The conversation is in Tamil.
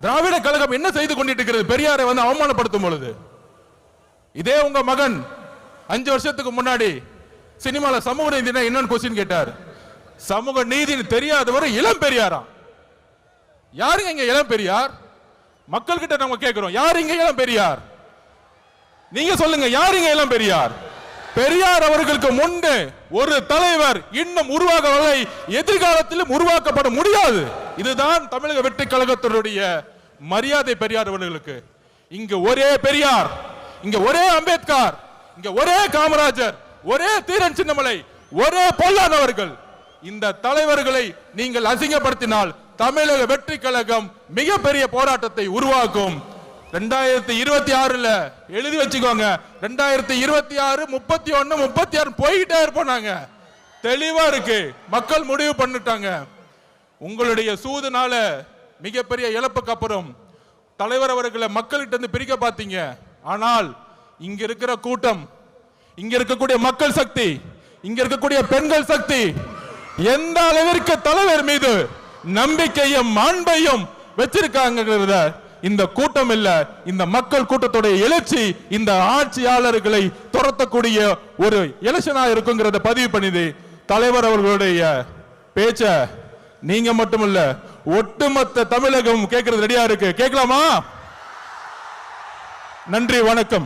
திராவிட கழகம் என்ன செய்து கொண்டிருக்கிறது? பெரியாரை வந்து அவமானப்படுத்தும் பொழுது இதே உங்க மகன் 5 வருஷத்துக்கு முன்னாடி சினிமால சமூக நீதினா என்னன்னு கொஸ்டின் கேட்டார். சமூக நீதி தெரியாதவர் இளம் பெரியாரா? யாருங்க இங்க இளம் பெரியார்? மக்கள் கிட்ட நம்ம கேட்கிறோம், யார் இங்க இளம் பெரியார்? நீங்க சொல்லுங்க, யார் இங்க இளம் பெரியார்? பெரியார் அவர்களுக்கு முன்பு ஒரு தலைவர் இன்னும் உருவாகவில்லை, எதிர்காலத்திலும் உருவாக்கப்பட முடியாது. இதுதான் தமிழக வெற்றி கழகத்தினுடைய மரியாதை. பெரியார் அவர்களுக்கு இங்க ஒரே பெரியார், இங்க ஒரே அம்பேத்கர், இங்க ஒரே காமராஜர், ஒரே தீரன் சின்னமலை, ஒரே பொல்லான் அவர்கள். இந்த தலைவர்களை நீங்கள் அசிங்கப்படுத்தினால் தமிழக வெற்றி கழகம் மிகப்பெரிய போராட்டத்தை உருவாக்கும். 2026 எழுதி வச்சுக்கோங்க, 2026 31 36 போயிட்டே இருப்போம். தெளிவா இருக்கு, மக்கள் முடிவு பண்ணிட்டாங்க. உங்களுடைய சூதுனால மிகப்பெரிய இழப்புக்கு அப்புறம் தலைவர் அவர்களை மக்கள்கிட்ட இருந்து பிரிக்க பார்த்தீங்க. ஆனால் இங்க இருக்கிற கூட்டம், இங்க இருக்கக்கூடிய மக்கள் சக்தி, இங்க இருக்கக்கூடிய பெண்கள் சக்தி எந்த அளவிற்கு தலைவர் மீது நம்பிக்கையும் அன்பையும் வச்சிருக்காங்க. இந்த கூட்டம் இல்ல, இந்த மக்கள் கூட்டத்துடைய எழுச்சி இந்த ஆட்சியாளர்களை துரத்தக்கூடிய ஒரு எலெக்ஷனா இருக்குங்கிறத பதிவு பண்ணிது. தலைவர் அவர்களுடைய பேச்ச நீங்க மட்டுமல்ல, ஒட்டுமொத்த தமிழகம் கேட்கறது ரெடியா இருக்கு. கேட்கலாமா? நன்றி, வணக்கம்.